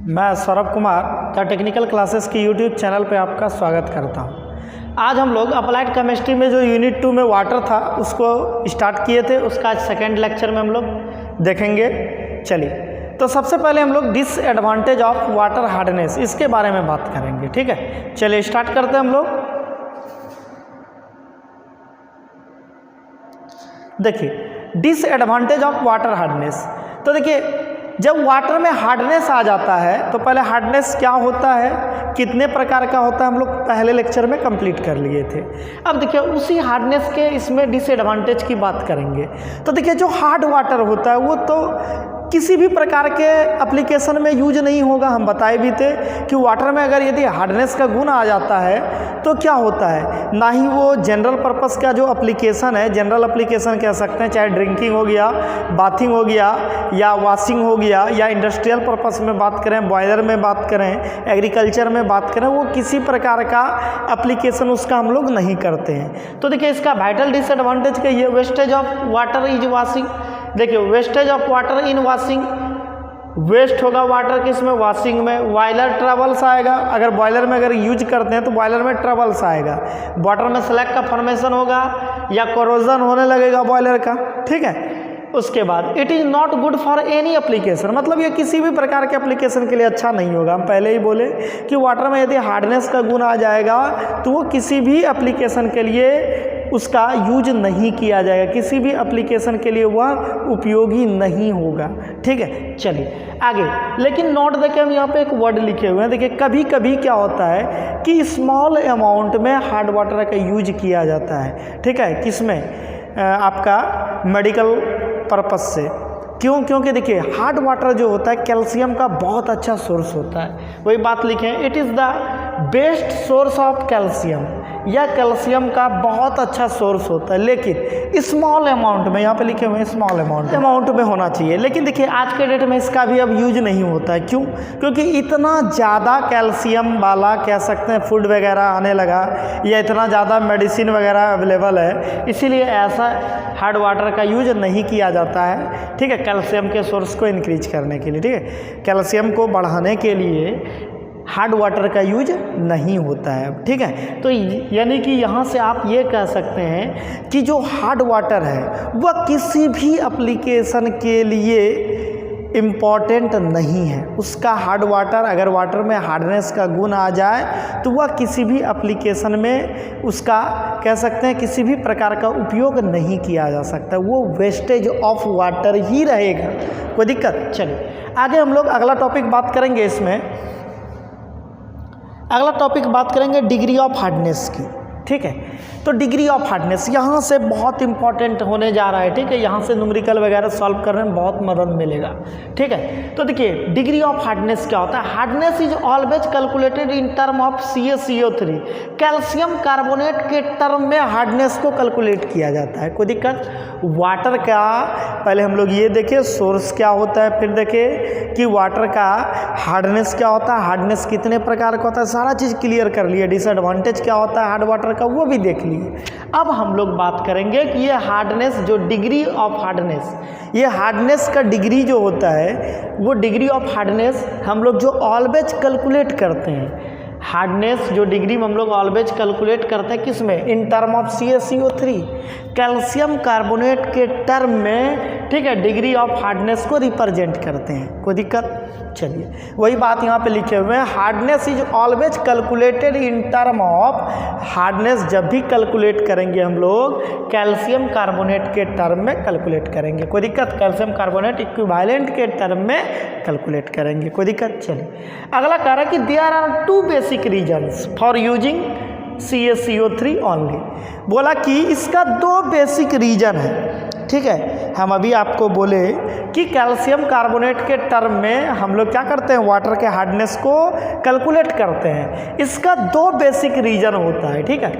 मैं Saurabh Kumar the technical classes की YouTube channel पे आपका स्वागत करता हूं। आज हम लोग अप्लाइड केमिस्ट्री में जो यूनिट 2 में वाटर था उसको स्टार्ट किए थे, उसका आज सेकेंड लेक्चर में हम लोग देखेंगे। चलिए, तो सबसे पहले हम लोग डिसएडवांटेज ऑफ वाटर हार्डनेस इसके बारे में बात करेंगे। ठीक है, चलिए स्टार्ट करते हैं हम लोग। देखिए, डिसएडवांटेज ऑफ वाटर हार्डनेस। तो देखिए, जब वाटर में हार्डनेस आ जाता है तो पहले हार्डनेस क्या होता है, कितने प्रकार का होता है, हम लोग पहले लेक्चर में कंप्लीट कर लिए थे। अब देखिए, उसी हार्डनेस के इसमें डिसएडवांटेज की बात करेंगे। तो देखिए, जो हार्ड वाटर होता है वो तो किसी भी प्रकार के एप्लीकेशन में यूज नहीं होगा। हम बताए भी थे कि वाटर में अगर यदि हार्डनेस का गुण आ जाता है तो क्या होता है, ना ही वो जनरल पर्पस का जो एप्लीकेशन है, जनरल एप्लीकेशन कह सकते हैं, चाहे ड्रिंकिंग हो गया, बाथिंग हो गया या वॉशिंग हो गया, या इंडस्ट्रियल पर्पस में बात करें, बॉयलर में बात करें, एग्रीकल्चर में बात करें, वो किसी प्रकार का एप्लीकेशन उसका हम लोग नहीं करते हैं। तो देखिए, इसका वाइटल डिसएडवांटेज का ये wastage of water is washing. देखिए, wastage of water in washing, waste होगा वाटर किस में, वॉशिंग में। बॉयलर ट्रबल्स आएगा, अगर बॉयलर में अगर यूज करते हैं तो बॉयलर में ट्रबल्स आएगा, वाटर में स्लैग का फॉर्मेशन होगा या कोरोजन होने लगेगा बॉयलर का। ठीक है, उसके बाद it is not good for any application, मतलब ये किसी भी प्रकार के एप्लीकेशन के लिए अच्छा नहीं होगा। हम पहले ही बोले कि वाटर में यदि हार्डनेस का गुण आ जाएगा तो वो किसी भी एप्लीकेशन के लिए उसका यूज नहीं किया जाएगा, किसी भी एप्लीकेशन के लिए वह उपयोगी नहीं होगा। ठीक है, चलिए आगे। लेकिन नोट देखिए, हम यहाँ पे एक वर्ड लिखे हुए हैं। देखिए, कभी कभी क्या होता है कि स्मॉल अमाउंट में हार्ड वाटर का यूज किया जाता है। ठीक है, किसमें, आपका मेडिकल पर्पस से। क्योंकि देखिए, हार्ड वाटर जो होता है कैल्शियम का बहुत अच्छा सोर्स होता है। वही बात लिखे हैं, it is the best source of calcium, या कैल्शियम का बहुत अच्छा सोर्स होता है। लेकिन स्मॉल अमाउंट में, यहाँ पे लिखे हुए हैं स्मॉल अमाउंट में होना चाहिए। लेकिन देखिए, आज के डेट में इसका भी अब यूज नहीं होता है। क्यों? क्योंकि इतना ज़्यादा कैल्शियम वाला कह सकते हैं फूड वगैरह आने लगा, या इतना ज़्यादा मेडिसिन वगैरह अवेलेबल है, इसीलिए ऐसा हार्ड वाटर का यूज नहीं किया जाता है। ठीक है, कैल्शियम के सोर्स को इंक्रीज करने के लिए, ठीक है, कैल्शियम को बढ़ाने के लिए हार्ड वाटर का यूज नहीं होता है। ठीक है, तो यानी कि यहाँ से आप ये कह सकते हैं कि जो हार्ड वाटर है वह किसी भी एप्लीकेशन के लिए इम्पॉर्टेंट नहीं है। उसका हार्ड वाटर, अगर वाटर में हार्डनेस का गुण आ जाए तो वह किसी भी एप्लीकेशन में उसका कह सकते हैं किसी भी प्रकार का उपयोग नहीं किया जा सकता, वो वेस्टेज ऑफ वाटर ही रहेगा, कोई दिक्कत। चलिए आगे हम लोग अगला टॉपिक बात करेंगे। इसमें अगला टॉपिक बात करेंगे डिग्री ऑफ हार्डनेस की। ठीक है, तो डिग्री ऑफ हार्डनेस यहाँ से बहुत इंपॉर्टेंट होने जा रहा है। ठीक है, यहाँ से न्यूमेरिकल वगैरह सॉल्व करने में बहुत मदद मिलेगा। ठीक है, तो देखिए, डिग्री ऑफ हार्डनेस क्या होता है। Hardness is always calculated in term of CaCO3, calcium carbonate के टर्म में हार्डनेस को कैलकुलेट किया जाता है। कोई दिक्कत। वाटर का पहले हम लोग ये देखें सोर्स क्या होता है, फिर देखें कि वाटर का हार्डनेस क्या होता है, हार्डनेस कितने प्रकार का होता है, सारा चीज़ क्लियर कर लिए। डिसएडवांटेज क्या होता है हार्ड वाटर का वो भी देख लिए। अब हम लोग बात करेंगे कि ये हार्डनेस, जो डिग्री ऑफ हार्डनेस, ये हार्डनेस का डिग्री जो होता है वो डिग्री ऑफ हार्डनेस हम लोग जो ऑलवेज कैलकुलेट करते हैं, हार्डनेस जो डिग्री में हम लोग ऑलवेज कैलकुलेट करते हैं किस में, इन term of CaCO3, calcium carbonate के टर्म में। ठीक है, डिग्री ऑफ हार्डनेस को रिप्रेजेंट करते हैं। कोई दिक्कत। चलिए, वही बात यहाँ पे लिखे हुए हैं, hardness is always calculated in term of, hardness जब भी कैलकुलेट करेंगे हम लोग कैल्शियम कार्बोनेट के टर्म में कैलकुलेट करेंगे। कोई दिक्कत। कैल्शियम कार्बोनेट इक्विवेलेंट के टर्म में कैलकुलेट करेंगे। कोई दिक्कत। चलिए अगला कह रहा है कि there are 2 basic reasons for using CaCO3 only. बोला कि इसका 2 बेसिक रीजन है। ठीक है, हम अभी आपको बोले कि कैल्शियम कार्बोनेट के टर्म में हम लोग क्या करते हैं, वाटर के हार्डनेस को कैलकुलेट करते हैं। इसका 2 बेसिक रीजन होता है। ठीक है,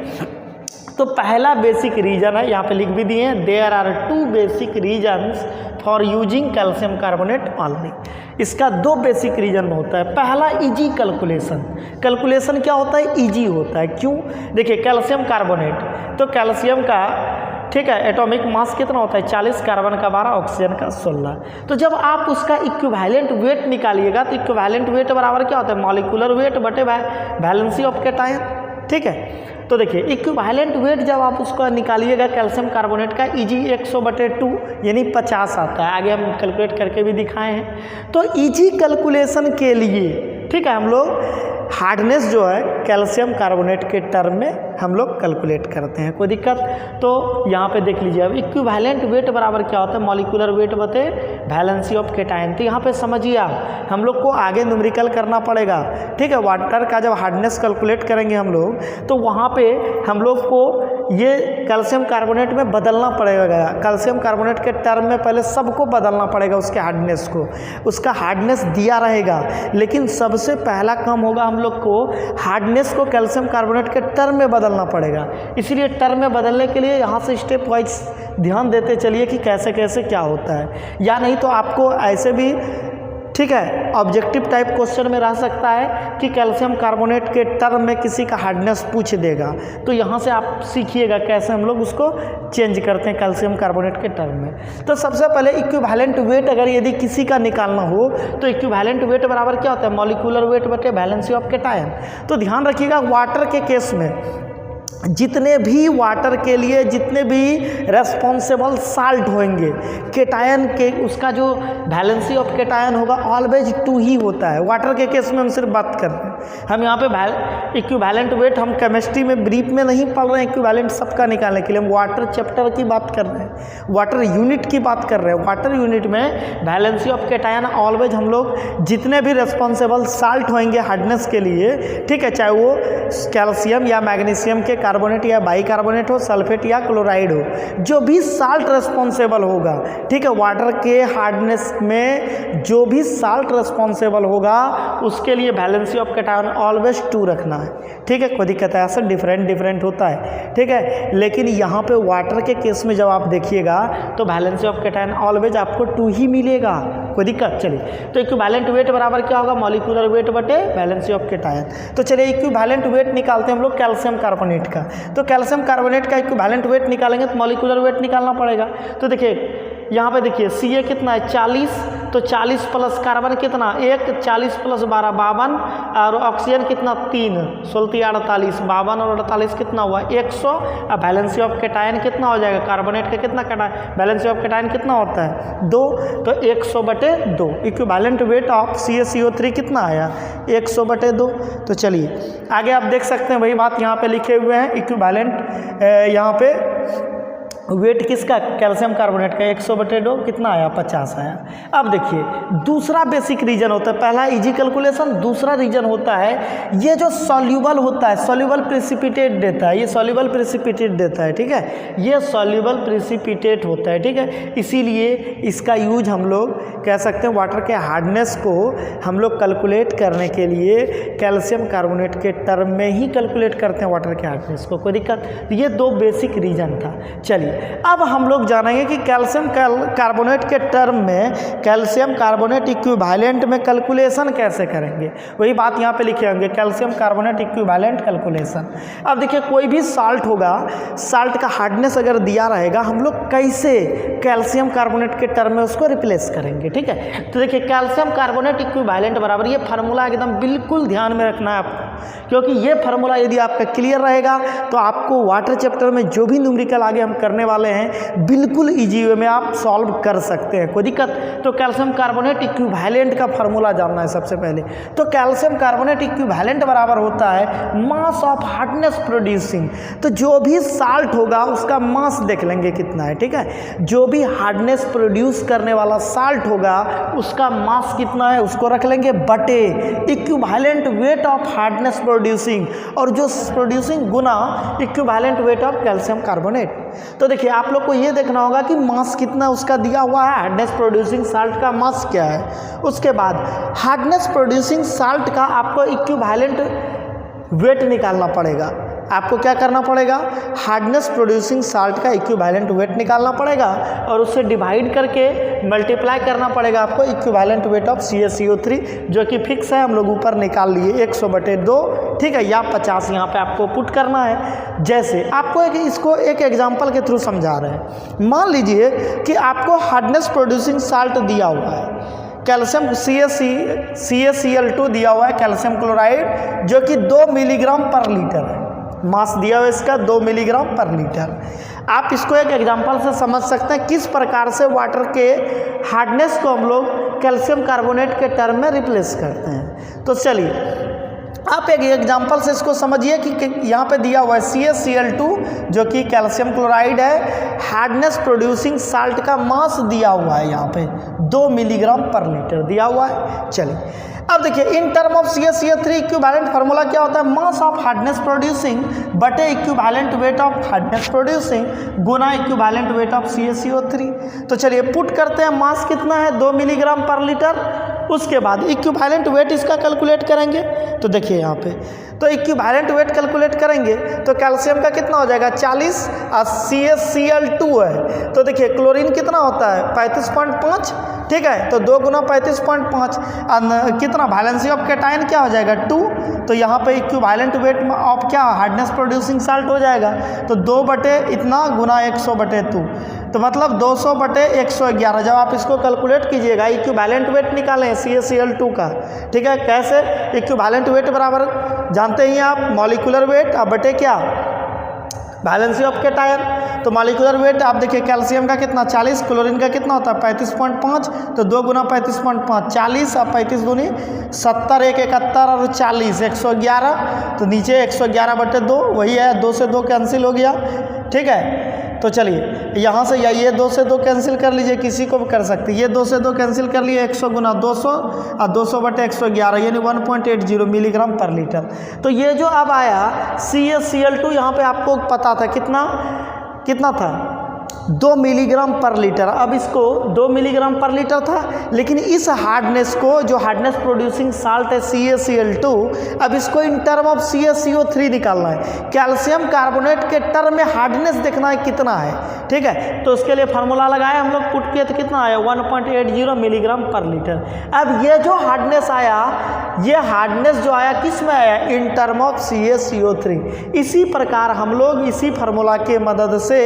तो पहला बेसिक रीजन है, यहाँ पे लिख भी दिए हैं, there are 2 basic reasons for using calcium carbonate only. इसका 2 बेसिक रीजन होता है। पहला इजी कैलकुलेशन। कैलकुलेशन क्या होता है, इजी होता है। क्यों? देखिए, कैल्शियम कार्बोनेट, तो कैल्शियम का ठीक है। एटॉमिक मास कितना होता है 40, कार्बन का 12, ऑक्सीजन का 16। तो जब आप उसका इक्विवेलेंट वेट निकालिएगा तो इक्विवेलेंट वेट बराबर क्या होता है मॉलिक्यूलर वेट बटे वैलेंसी ऑफ कैटायन, ठीक है। तो देखिए इक्विवेलेंट वेट जब आप उसका निकालिएगा कैल्शियम कार्बोनेट का Eg 100/2 यानी 50 आता है। आगे हम कैलकुलेट करके भी दिखाए हैं। तो Eg कैलकुलेशन के लिए, ठीक है, हम लोग हार्डनेस जो है कैल्शियम कार्बोनेट के टर्म में हम लोग कैलकुलेट करते हैं, कोई दिक्कत। तो यहाँ पे देख लीजिए अब इक्विवेलेंट वेट बराबर क्या होता है मॉलिक्यूलर वेट बटे वैलेंसी ऑफ कैटायन। तो यहाँ पे समझिए आप हम लोग को आगे न्यूमेरिकल करना पड़ेगा, ठीक है। वाटर का जब हार्डनेस कैलकुलेट करेंगे हम लोग तो वहाँ पे हम लोग को ये कैल्शियम कार्बोनेट में बदलना पड़ेगा। कैल्शियम कार्बोनेट के टर्म में पहले सबको बदलना पड़ेगा, उसके हार्डनेस को, उसका हार्डनेस दिया रहेगा, लेकिन सबसे पहला काम होगा हम लोग को हार्डनेस को कैल्शियम कार्बोनेट के टर्म में बदलना पड़ेगा। इसीलिए टर्म में बदलने के लिए यहाँ से स्टेप वाइज ध्यान देते चलिए कि कैसे कैसे क्या होता है, या नहीं तो आपको ऐसे भी, ठीक है, ऑब्जेक्टिव टाइप क्वेश्चन में रह सकता है कि कैल्शियम कार्बोनेट के टर्म में किसी का हार्डनेस पूछ देगा। तो यहाँ से आप सीखिएगा कैसे हम लोग उसको चेंज करते हैं कैल्शियम कार्बोनेट के टर्म में। तो सबसे पहले इक्विवेलेंट वेट अगर यदि किसी का निकालना हो तो इक्विवेलेंट वेट बराबर क्या होता है मॉलिक्यूलर वेट बटे वैलेंसी ऑफ कैटायन। तो ध्यान रखिएगा वाटर के केस में जितने भी वाटर के लिए जितने भी रेस्पॉन्सिबल साल्ट होंगे कैटायन के, उसका जो वैलेंसी ऑफ कैटायन होगा ऑलवेज 2 ही होता है। वाटर के केस में हम सिर्फ बात कर रहे हैं, हम यहाँ पे इक्विवेलेंट वेट हम केमिस्ट्री में ब्रीफ में नहीं पढ़ रहे हैं इक्विवेलेंट सबका निकालने के लिए, हम वाटर चैप्टर की बात कर रहे हैं, वाटर यूनिट की बात कर रहे हैं। वाटर यूनिट में वैलेंसी ऑफ कैटायन ऑलवेज हम लोग जितने भी रेस्पॉन्सिबल साल्ट होंगे हार्डनेस के लिए, ठीक है, चाहे वो कैल्शियम या मैग्नीशियम के कार्बोनेट या बाइकार्बोनेट हो, सल्फेट या क्लोराइड हो, जो भी साल्ट रेस्पॉन्सिबल होगा, ठीक है, वाटर के हार्डनेस में जो भी साल्ट रेस्पॉन्सिबल होगा उसके लिए वैलेंसी ऑफ कैटायन ऑलवेज 2 रखना है, ठीक है। कोई दिक्कत है, ऐसा डिफरेंट होता है, ठीक है। लेकिन यहाँ पे वाटर के केस में जब आप देखिएगा तो वैलेंसी ऑफ कैटायन ऑलवेज आपको 2 ही मिलेगा, कोई दिक्कत। चलिए तो इक्विवेलेंट वेट बराबर क्या होगा मॉलिक्यूलर वेट बटे वैलेंसी ऑफ कैटायन। तो चलिए इक्विवेलेंट वेट निकालते हैं हम लोग कैल्शियम कार्बोनेट का। तो कैल्शियम कार्बोनेट का इक्विवेलेंट वेट निकालेंगे तो मॉलिक्यूलर वेट निकालना पड़ेगा। तो देखिए यहाँ पे देखिए Ca कितना है 40, तो 40 प्लस कार्बन कितना 1, 40 प्लस 12 52, और ऑक्सीजन कितना 3, 16 48, 52 और 48 कितना हुआ 100। अब वैलेंसी ऑफ कैटायन कितना हो जाएगा कार्बोनेट का कितना कैटायन वैलेंसी ऑफ कैटायन कितना होता है 2, तो 100/2 इक्विवेलेंट वेट ऑफ CaCO3 कितना आया 100/2। तो चलिए आगे आप देख सकते हैं वही बात यहाँ पे लिखे हुए हैं इक्विवेलेंट यहाँ पे वेट किसका कैल्शियम कार्बोनेट का 100/2 कितना आया 50 आया। अब देखिए दूसरा बेसिक रीजन होता है, पहला इजी कैलकुलेशन, दूसरा रीजन होता है ये जो सॉल्यूबल होता है सॉल्यूबल प्रेसिपिटेट देता है, ये सॉल्यूबल प्रेसिपिटेट देता है, ठीक है, ये सॉल्यूबल प्रेसिपिटेट होता है, ठीक है। इसीलिए इसका यूज हम लोग कह सकते हैं वाटर के हार्डनेस को हम लोग कैलकुलेट करने के लिए कैल्शियम कार्बोनेट के टर्म में ही कैलकुलेट करते हैं वाटर के हार्डनेस को, कोई दिक्कत। ये 2 बेसिक रीजन था। चलिए अब हम लोग जानेंगे कि कैल्शियम कार्बोनेट के टर्म में कैल्शियम कार्बोनेट इक्विवेलेंट में कैलकुलेशन कैसे करेंगे, वही बात यहाँ पे लिखे होंगे कैल्शियम कार्बोनेट इक्विवेलेंट कैलकुलेशन। अब देखिए कोई भी साल्ट होगा, साल्ट का हार्डनेस अगर दिया रहेगा हम लोग कैसे कैल्शियम कार्बोनेट के टर्म में उसको रिप्लेस करेंगे, ठीक है। तो देखिए कैल्शियम कार्बोनेट इक्विवेलेंट बराबर, ये फार्मूला एकदम बिल्कुल ध्यान में रखना है आपको, क्योंकि ये फार्मूला यदि आपका क्लियर रहेगा तो आपको वाटर चैप्टर में जो भी न्यूमेरिकल आगे हम करने वाले हैं बिल्कुल इजी वे में आप सॉल्व कर सकते हैं, कोई दिक्कत। तो कैल्शियम कार्बोनेट इक्विवेलेंट का फार्मूला जानना है सबसे पहले। तो कैल्शियम कार्बोनेट इक्विवेलेंट बराबर होता है मास ऑफ हार्डनेस प्रोड्यूसिंग। तो जो भी साल्ट होगा उसका मास देख लेंगे कितना है, ठीक है, जो भी हार्डनेस प्रोड्यूस करने वाला साल्ट होगा उसका मास कितना है उसको रख लेंगे बटे equivalent weight of hardness producing, और जो producing Guna equivalent weight of calcium carbonate. तो देखिए आप लोग को ये देखना होगा कि मास कितना उसका दिया हुआ है, हार्डनेस प्रोड्यूसिंग साल्ट का मास क्या है। उसके बाद हार्डनेस प्रोड्यूसिंग साल्ट का आपको इक्विवेलेंट वेट निकालना पड़ेगा। आपको क्या करना पड़ेगा, हार्डनेस प्रोड्यूसिंग साल्ट का इक्विवेलेंट वेट निकालना पड़ेगा और उससे डिवाइड करके मल्टीप्लाई करना पड़ेगा आपको इक्विवेलेंट वेट ऑफ CaCO3, जो कि फिक्स है, हम लोग ऊपर निकाल लिए 100/2, ठीक है, या 50 यहाँ पे आपको पुट करना है। जैसे आपको इसको एक एग्जांपल के थ्रू समझा रहे हैं। मान लीजिए कि आपको हार्डनेस प्रोड्यूसिंग साल्ट दिया हुआ है, कैल्शियम CaCl2 दिया हुआ है, कैल्शियम क्लोराइड, जो कि 2 मिलीग्राम पर लीटर है, मास दिया हुआ है इसका 2 मिलीग्राम पर लीटर। आप इसको एक एग्जांपल से समझ सकते हैं किस प्रकार से वाटर के हार्डनेस को हम लोग कैल्शियम कार्बोनेट के टर्म में रिप्लेस करते हैं। तो चलिए आप एक एग्जांपल से इसको समझिए कि यहाँ पे दिया हुआ है CaCl2 जो कि कैल्शियम क्लोराइड है, हार्डनेस प्रोड्यूसिंग साल्ट का मास दिया हुआ है, यहाँ पे 2 मिलीग्राम पर लीटर दिया हुआ है। चलिए अब देखिए इन term of CaCO3 equivalent formula क्या होता है, मास ऑफ हार्डनेस प्रोड्यूसिंग बटे equivalent weight of hardness producing Guna equivalent weight of CaCO3। तो चलिए पुट करते हैं, मास कितना है 2 मिलीग्राम पर लीटर, उसके बाद इक्विवेलेंट वेट इसका कैलकुलेट करेंगे। तो देखिए यहाँ पे तो इक्विवेलेंट वेट कैलकुलेट करेंगे तो कैल्शियम का कितना हो जाएगा 40 और CaCl2 है, तो देखिए क्लोरीन कितना होता है 35.5, ठीक है, तो 2 गुना 35.5 कितना वैलेंसी ऑफ कैटायन क्या हो जाएगा 2, तो यहाँ पे इक्विवेलेंट वेट ऑफ क्या हार्डनेस प्रोड्यूसिंग साल्ट हो जाएगा, तो 2 बटे इतना गुना 100/2, तो मतलब 200/111। जब आप इसको कैलकुलेट कीजिएगा इक्विवेलेंट वेट निकालें CaCl2 का, ठीक है, कैसे, इक्विवेलेंट वेट बराबर जानते ही आप मॉलिक्यूलर वेट अब बटे क्या वैलेंसी ऑफ कैटायन। तो मॉलिक्यूलर वेट आप देखिए कैल्शियम का कितना 40, क्लोरीन का कितना होता है 35.5, तो 2 गुना 35.5 40 और 35 दूनी 70, 1 71 और 40 111, तो नीचे 111/2 वही है, 2 से 2 कैंसिल हो गया, ठीक है। तो चलिए यहाँ से ये 2 से 2 कैंसिल कर लीजिए, किसी को भी कर सकते हैं, ये 2 से 2 कैंसिल कर लिए 100 गुना 200 और 200/111 यानी 1.80 मिलीग्राम पर लीटर। तो ये जो अब आया CaCl2 यहाँ पे आपको पता था कितना था 2 मिलीग्राम पर लीटर, अब इसको 2 मिलीग्राम पर लीटर था, लेकिन इस हार्डनेस को जो हार्डनेस प्रोड्यूसिंग साल्ट है CaCl2, अब इसको इन टर्म ऑफ CaCO3 निकालना है, कैल्शियम कार्बोनेट के टर्म में हार्डनेस देखना है कितना है, ठीक है। तो उसके लिए फार्मूला लगाया हम लोग, पुट किए तो कितना आया 1.80 मिलीग्राम पर लीटर। अब ये जो हार्डनेस आया, ये हार्डनेस जो आया किस में आया, इन टर्म ऑफ CaCO3। इसी प्रकार हम लोग इसी फार्मूला के मदद से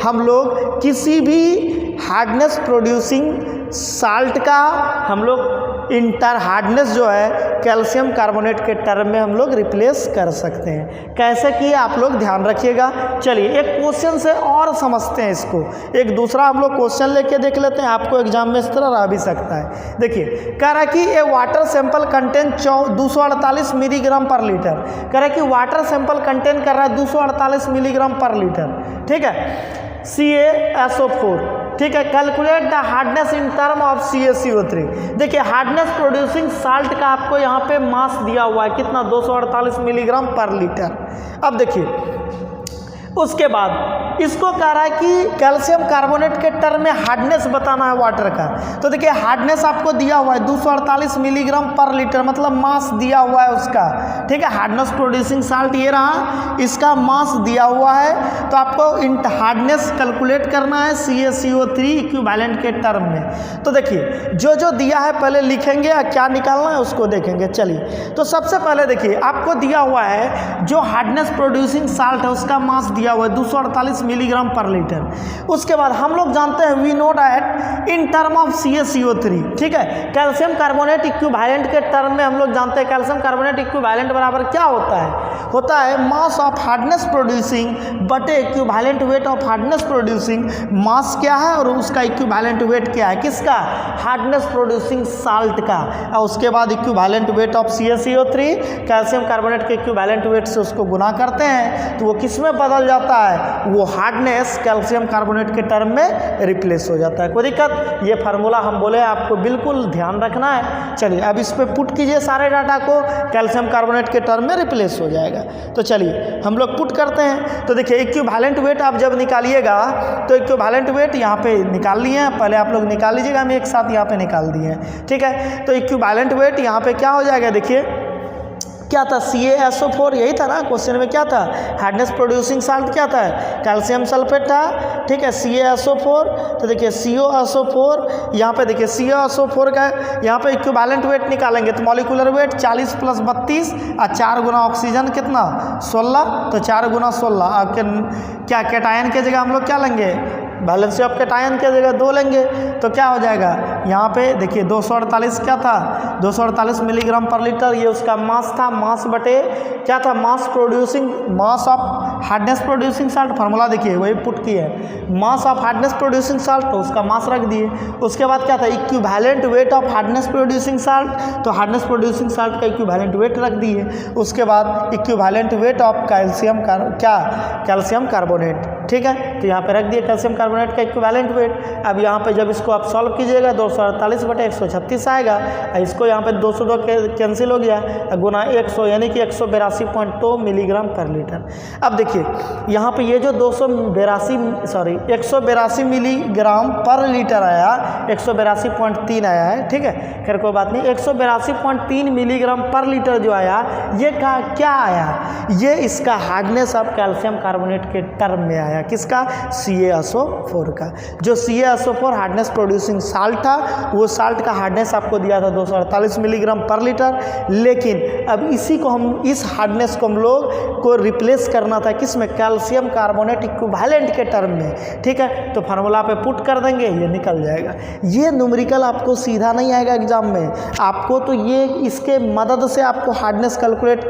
हम लोग किसी भी हार्डनेस प्रोड्यूसिंग साल्ट का हम लोग इंटर हार्डनेस जो है कैल्शियम कार्बोनेट के टर्म में हम लोग रिप्लेस कर सकते हैं। कैसे किए आप लोग ध्यान रखिएगा। चलिए एक क्वेश्चन से और समझते हैं इसको, एक दूसरा हम लोग क्वेश्चन लेके देख लेते हैं, आपको एग्जाम में इस तरह आ भी सकता है। देखिए कह रहा है कि ए वाटर सैंपल कंटेन 248 मिलीग्राम पर लीटर, कह रहा है कि वाटर सैंपल कंटेन कर रहा है 248 मिलीग्राम पर लीटर, ठीक है, CaSO4, ठीक है। Calculate the hardness in term of CaCO3। देखिए हार्डनेस प्रोड्यूसिंग साल्ट का आपको यहाँ पे मास दिया हुआ है कितना 248 मिलीग्राम पर लीटर। अब देखिए उसके बाद इसको कह रहा है कि कैल्शियम कार्बोनेट के टर्म में हार्डनेस बताना है वाटर का। तो देखिए हार्डनेस आपको दिया हुआ है 248 मिलीग्राम पर लीटर, मतलब मास दिया हुआ है उसका, ठीक है। हार्डनेस प्रोड्यूसिंग साल्ट ये रहा, इसका मास दिया हुआ है, तो आपको हार्डनेस कैलकुलेट करना है CaCO3 इक्विवेलेंट के टर्म में। तो देखिए जो जो दिया है पहले लिखेंगे और क्या निकालना है उसको देखेंगे। चलिए तो सबसे पहले देखिए आपको दिया हुआ है जो हार्डनेस प्रोड्यूसिंग साल्ट है उसका मास दिया हुआ है 248 मिलीग्राम पर लीटर। उसके बाद हम लोग जानते हैं we know that in term of CaCO3, ठीक है, कैल्शियम कार्बोनेट इक्विवेलेंट के टर्म में हम लोग जानते हैं कैल्शियम कार्बोनेट इक्विवेलेंट बराबर क्या होता है मास ऑफ हार्डनेस प्रोड्यूसिंग बटे equivalent weight of hardness producing. Mass क्या है और उसका इक्विवेलेंट वेट क्या है, किसका, हार्डनेस प्रोड्यूसिंग साल्ट का। और उसके बाद equivalent weight of CaCO3 calcium carbonate के इक्विवेलेंट वेट से उसको गुना करते हैं तो वो किस में बदल जाता है, वो हार्डनेस कैल्शियम कार्बोनेट के टर्म में रिप्लेस हो जाता है। कोई दिक्कत, ये फार्मूला हम बोले आपको बिल्कुल ध्यान रखना है। चलिए अब इस पे पुट कीजिए सारे डाटा को, कैल्शियम कार्बोनेट के टर्म में रिप्लेस हो जाएगा। तो चलिए हम लोग पुट करते हैं। तो देखिए इक्विवेलेंट वेट आप जब निकालिएगा तो इक्विवेलेंट वेट यहाँ पे निकाल लिए हैं, पहले आप लोग निकाल लीजिएगा, हम एक साथ यहाँ पे निकाल दिए हैं, ठीक है। तो इक्विवेलेंट वेट यहाँ पे क्या हो जाएगा, देखिए क्या था, CaSO4, यही था ना क्वेश्चन में, क्या था हार्डनेस प्रोड्यूसिंग साल्ट, क्या था कैल्शियम सल्फेट था, ठीक है, CaSO4। तो देखिए CaSO4, यहाँ पे देखिए CaSO4 का यहाँ पे इक्विवेलेंट वेट निकालेंगे तो मॉलिक्यूलर वेट 40 + 32 और 4 गुना ऑक्सीजन कितना 16, तो 4 गुना 16। अब क्या कैटायन के जगह हम लोग क्या लेंगे, बैलेंसी ऑफ कैटायन के जगह 2 लेंगे, तो क्या हो जाएगा यहाँ पे देखिए 248 क्या था 248 मिलीग्राम पर लीटर, ये उसका मास था, मास बटे क्या था mass producing, mass of hardness producing salt, formula देखिए वही पुट की है, mass of hardness producing salt, तो उसका मास रख दिए। उसके बाद क्या था equivalent weight of hardness producing salt, तो हार्डनेस प्रोड्यूसिंग साल्ट का इक्विवेलेंट वेट रख दिए। उसके बाद equivalent weight of calcium carbonate, ठीक है, तो यहाँ पे रख दिए कैल्शियम कार्बोनेट का इक्विवेलेंट वेट। अब यहाँ पे जब इसको आप सॉल्व कीजिएगा 248/136 आएगा, इसको यहाँ पे 202 कैंसिल हो गया, गुना 100 यानी कि 182.2 मिलीग्राम पर लीटर। अब देखिए यहाँ पे ये जो 182 मिलीग्राम पर लीटर आया, 182.3 आया है, ठीक है, खैर कोई बात नहीं, 182.3 मिलीग्राम पर लीटर जो आया ये क्या आया, ये इसका हार्डनेस ऑफ कैल्शियम कार्बोनेट के टर्म में आया, किसका CaSO4 का। जो CaSO4 हार्डनेस प्रोड्यूसिंग साल्ट था, वो साल्ट का हार्डनेस आपको दिया था 248 मिलीग्राम पर लीटर, लेकिन अब इस हार्डनेस को हम लोग को रिप्लेस करना था किसमें, कैल्शियम कार्बोनेट इक्विवेलेंट के टर्म में, ठीक है, तो फार्मूला पे पुट कर देंगे, ये निकल जाएगा। ये न्यूमेरिकल आपको सीधा नहीं आएगा एग्जाम में, आपको तो ये इसके मदद से आपको हार्डनेस कैलकुलेट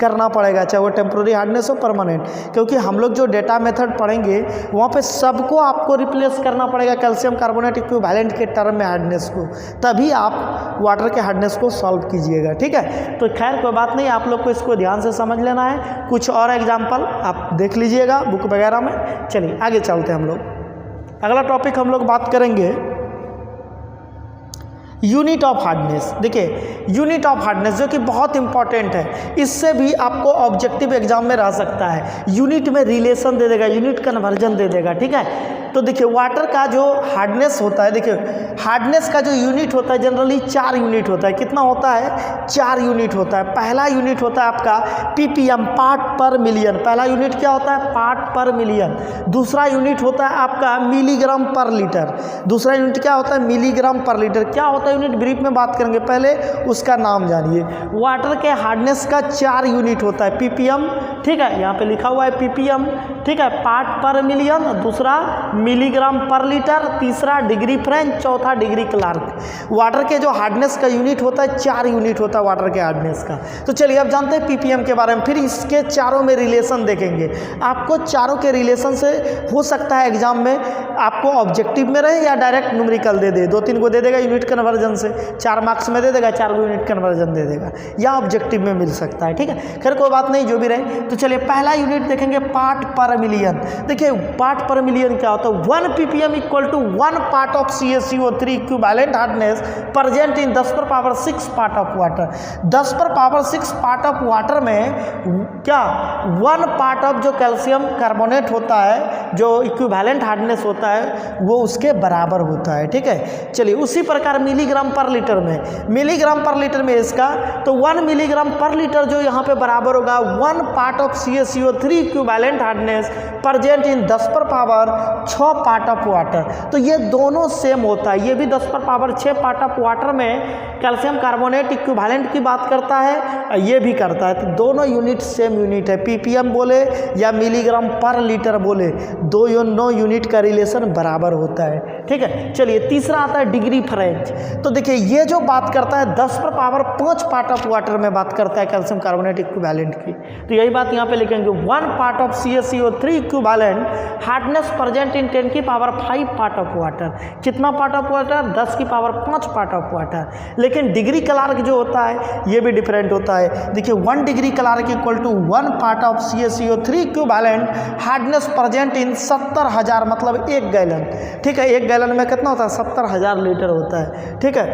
करना पड़ेगा, चाहे वो टेम्प्रोरी हार्डनेस हो परमानेंट, क्योंकि हम लोग जो डेटा मेथड पढ़ेंगे वहाँ पे सबको आपको रिप्लेस करना पड़ेगा कैल्शियम कार्बोनेट इक्विवेलेंट के टर्म में हार्डनेस को, तभी आप वाटर के हार्डनेस को सॉल्व कीजिएगा, ठीक है। तो खैर कोई बात नहीं, आप लोग को इसको ध्यान से समझ लेना है, कुछ और एग्जाम्पल आप देख लीजिएगा बुक वगैरह में। चलिए आगे चलते हैं हम लोग। अगला टॉपिक हम लोग बात करेंगे यूनिट ऑफ हार्डनेस। देखिए यूनिट ऑफ हार्डनेस जो कि बहुत इंपॉर्टेंट है, इससे भी आपको ऑब्जेक्टिव एग्जाम में रह सकता है, यूनिट में रिलेशन दे देगा, यूनिट कन्वर्जन दे देगा, ठीक है। तो देखिए वाटर का जो हार्डनेस होता है, देखिए हार्डनेस का जो यूनिट होता है जनरली 4 यूनिट होता है, कितना होता है 4 यूनिट होता है। पहला यूनिट होता है आपका ppm पार्ट पर मिलियन, पहला यूनिट क्या होता है पार्ट पर मिलियन। दूसरा यूनिट होता है आपका मिलीग्राम पर लीटर, दूसरा यूनिट क्या होता है मिलीग्राम पर लीटर। क्या होता है यूनिट ब्रीफ में बात करेंगे, पहले उसका नाम जानिए। वाटर के हार्डनेस का 4 यूनिट होता है ppm, ठीक है, यहाँ पे लिखा हुआ है ppm, ठीक है, पार्ट पर मिलियन, दूसरा मिलीग्राम पर लीटर, तीसरा डिग्री फ्रेंच, चौथा डिग्री क्लार्क। वाटर के जो हार्डनेस का यूनिट होता है 4 यूनिट होता है वाटर के हार्डनेस का। तो चलिए अब जानते हैं ppm के बारे में, फिर इसके चारों में रिलेशन देखेंगे। आपको चारों के रिलेशन से हो सकता है एग्जाम में आपको ऑब्जेक्टिव में रहे या डायरेक्ट न्यूमेरिकल दे दे, 2-3 को दे देगा यूनिट कन्वर्जन से, 4 मार्क्स में दे देगा, 4 को यूनिट कन्वर्जन दे देगा, या ऑब्जेक्टिव में मिल सकता है, ठीक है। खैर कोई बात नहीं, जो भी रहे। तो चलिए पहला यूनिट देखेंगे पार्ट पर मिलियन। देखिए पार्ट पर मिलियन क्या होता है, 1 ppm equal to 1 part of CaCO3 equivalent hardness present in 10⁻⁶ part of water. 10⁻⁶ part of water में क्या 1 पार्ट ऑफ जो कैल्शियम कार्बोनेट होता है, जो इक्विवेलेंट हार्डनेस होता है, वो उसके बराबर होता है, ठीक है। चलिए उसी प्रकार मिलीग्राम पर लीटर में, मिलीग्राम पर लीटर में इसका तो 1 मिलीग्राम पर लीटर जो यहाँ पे बराबर होगा 1 part of CaCO3 equivalent hardness present in 10⁻6 part of water. तो ये दोनों सेम होता है, ये भी 10⁻6 पार्ट ऑफ वाटर में कैल्शियम कार्बोनेट इक्विवेलेंट की बात करता है, ये भी करता है। तो दोनों यूनिट सेम यूनिट है, ppm बोले या मिलीग्राम पर लीटर बोले, दोनों यूनिट का रिलेशन बराबर होता है, ठीक है। चलिए तीसरा आता है डिग्री फ्रेंच। तो देखिए ये जो बात करता है 10⁻5 पार्ट ऑफ वाटर में बात करता है कैल्शियम कार्बोनेट इक्विवेलेंट की। तो यही बात यहाँ पे लिखेंगे 1 part of CaCO3 equivalent hardness present in 10⁵ part of water. कितना part of water 10⁵ part of water. लेकिन डिग्री क्लार्क जो होता है ये भी डिफरेंट होता है। देखिए 1 degree Clark equal to 1 part of CaCO3 equivalent hardness present in 70,000 मतलब 1 गैलन, ठीक है। 1 गैलन में कितना होता है 70,000 लीटर होता है, ठीक है,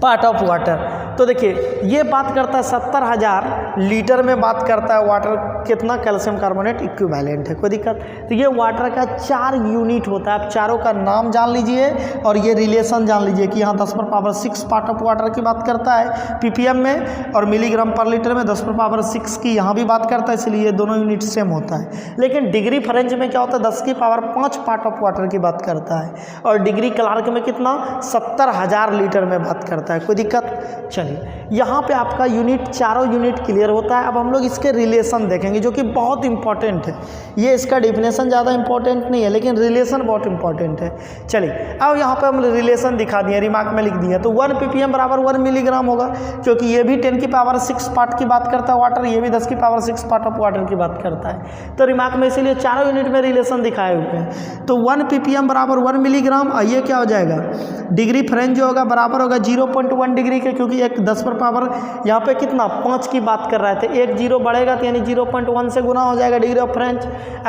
पार्ट ऑफ वाटर। तो देखिए ये बात करता है 70,000 लीटर में बात करता है वाटर कितना कैल्शियम कार्बोनेट इक्विवेलेंट है, कोई दिक्कत। तो ये वाटर का 4 यूनिट होता है, आप चारों का नाम जान लीजिए और ये रिलेशन जान लीजिए कि यहाँ 10⁻6 पार्ट ऑफ वाटर की बात करता है ppm में, और मिलीग्राम पर लीटर में 10⁻6 की यहाँ भी बात करता है, इसलिए ये दोनों यूनिट सेम होता है। लेकिन डिग्री फ्रेंच में क्या होता है, 10⁻5 पार्ट ऑफ वाटर की बात करता है, और डिग्री क्लार्क में कितना 70,000 लीटर में बात करता है, कोई दिक्कत। चलिए यहाँ पे आपका यूनिट, चारों यूनिट क्लियर होता है। अब हम लोग इसके रिलेशन देखेंगे जो कि बहुत इंपॉर्टेंट है। ये इसका डेफिनेशन ज़्यादा इंपॉर्टेंट नहीं है लेकिन रिलेशन बहुत इंपॉर्टेंट है। चलिए अब यहाँ पे हम रिलेशन दिखा दिए, रिमार्क में लिख दिए। तो 1 ppm बराबर 1 मिलीग्राम होगा, क्योंकि ये भी 10⁻6 पार्ट की बात करता है वाटर, ये भी 10⁻6 पार्ट ऑफ वाटर की बात करता है। तो रिमार्क में इसीलिए चारों यूनिट में रिलेशन दिखाए हुए हैं। तो 1 ppm बराबर 1 मिलीग्राम, और ये क्या हो जाएगा, डिग्री फ्रेंच जो होगा बराबर होगा 0.1 डिग्री के, क्योंकि एक 10 पर पावर यहाँ पे कितना 5 की बात कर रहे थे, एक जीरो बढ़ेगा तो यानी 0.1 से गुना हो जाएगा डिग्री ऑफ फ्रेंच।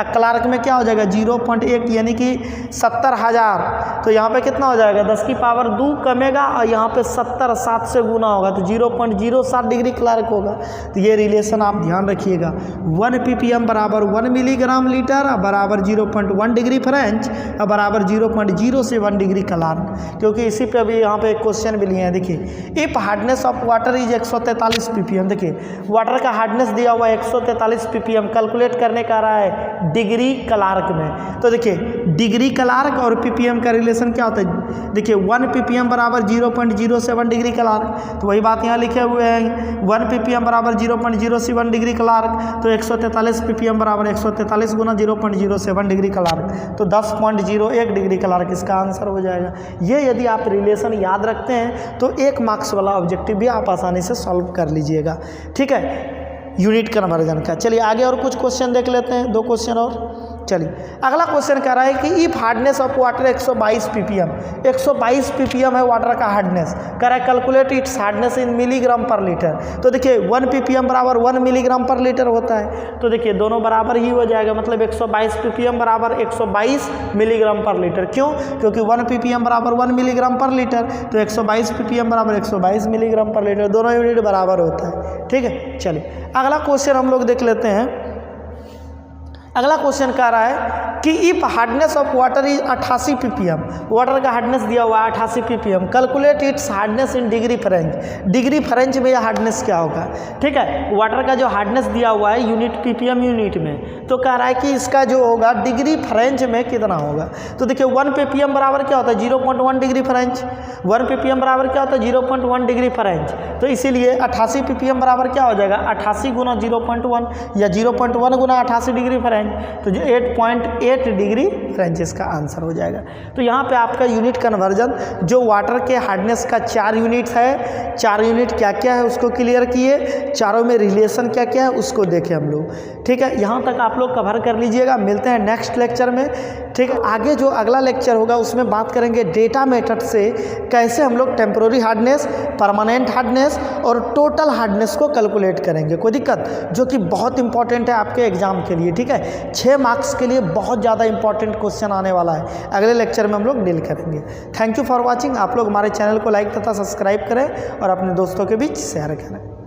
क्लार्क में क्या हो जाएगा 0.1 यानी कि 70,000, तो यहाँ पे कितना हो जाएगा 10⁻2 कमेगा और यहाँ पे 70 7 से गुना होगा तो 0.07 डिग्री क्लार्क होगा। तो ये रिलेशन आप ध्यान रखिएगा, 1 ppm बराबर 1 मिलीग्राम लीटर बराबर 0.1 डिग्री फ्रेंच और बराबर 0.07 डिग्री क्लार्क, क्योंकि इसी पे अभी यहाँ पे एक क्वेश्चन भी लिए हैं। देखिए if hardness of water is 143 ppm, देखिए वाटर का हार्डनेस दिया हुआ है 143 ppm, कैलकुलेट करने का रहा है डिग्री क्लार्क में। तो देखिए डिग्री क्लार्क और ppm का रिलेशन क्या होता है, देखिए 1 ppm बराबर 0.07 डिग्री क्लार्क, तो वही बात यहाँ लिखे हुए हैं 1 ppm बराबर 0.07 डिग्री क्लार्क, तो 143 ppm बराबर 143 गुना 0.07 डिग्री क्लार्क, तो 10.01 डिग्री क्लार्क इसका आंसर हो जाएगा। ये यदि आप रिलेशन याद रखते हैं तो 1 मार्क्स वाला ऑब्जेक्टिव भी आप आसानी से सॉल्व कर लीजिएगा, ठीक है, यूनिट कन्वर्जन का। चलिए आगे और कुछ क्वेश्चन देख लेते हैं, 2 क्वेश्चन और। चलिए अगला क्वेश्चन कह रहा है कि if hardness of water 122 ppm, 122 ppm है वाटर का हार्डनेस, कह रहा है calculate its hardness in milligram पर लीटर। तो देखिए 1 ppm बराबर 1 मिलीग्राम पर लीटर होता है, तो देखिए दोनों बराबर ही हो जाएगा, मतलब 122 ppm बराबर 122 मिलीग्राम पर लीटर। क्यों, क्योंकि 1 ppm बराबर 1 मिलीग्राम पर लीटर, तो 122 ppm बराबर 122 मिलीग्राम पर लीटर, दोनों यूनिट बराबर होता है, ठीक है। चलिए अगला क्वेश्चन हम लोग देख लेते हैं। अगला क्वेश्चन कह रहा है कि if hardness of water is 88 ppm, water का हार्डनेस दिया हुआ है 88 ppm, calculate its hardness in degree French, degree French में यह हार्डनेस क्या होगा, ठीक है। वाटर का जो हार्डनेस दिया हुआ है यूनिट ppm यूनिट में, तो कह रहा है कि इसका जो होगा डिग्री फ्रेंच में कितना होगा। तो देखिए 1 ppm बराबर क्या होता है 0.1 डिग्री फ्रेंच, 1 ppm बराबर क्या होता है 0.1 डिग्री फ्रेंच, तो इसीलिए 88 ppm बराबर क्या हो जाएगा 88 गुना 0.1 या 0.1 गुना 88 डिग्री फ्रेंच, तो जो 8.8 डिग्री फ्रेंच इसका आंसर हो जाएगा। तो यहाँ पे आपका यूनिट कन्वर्जन जो वाटर के हार्डनेस का 4 यूनिट है, 4 यूनिट क्या क्या है उसको क्लियर किए, चारों में रिलेशन क्या क्या है उसको देखें हम लोग, ठीक है। यहाँ तक आप लोग कवर कर लीजिएगा, मिलते हैं नेक्स्ट लेक्चर में, ठीक है। आगे जो अगला लेक्चर होगा उसमें बात करेंगे डेटा मेथड से कैसे हम लोग टेम्पोररी हार्डनेस, परमानेंट हार्डनेस और टोटल हार्डनेस को कैलकुलेट करेंगे, कोई दिक्कत, जो कि बहुत इंपॉर्टेंट है आपके एग्जाम के लिए, ठीक है। 6 मार्क्स के लिए बहुत ज़्यादा इंपॉर्टेंट क्वेश्चन आने वाला है, अगले लेक्चर में हम लोग डील करेंगे। Thank you for watching. आप लोग हमारे चैनल को लाइक तथा सब्सक्राइब करें और अपने दोस्तों के बीच शेयर करें।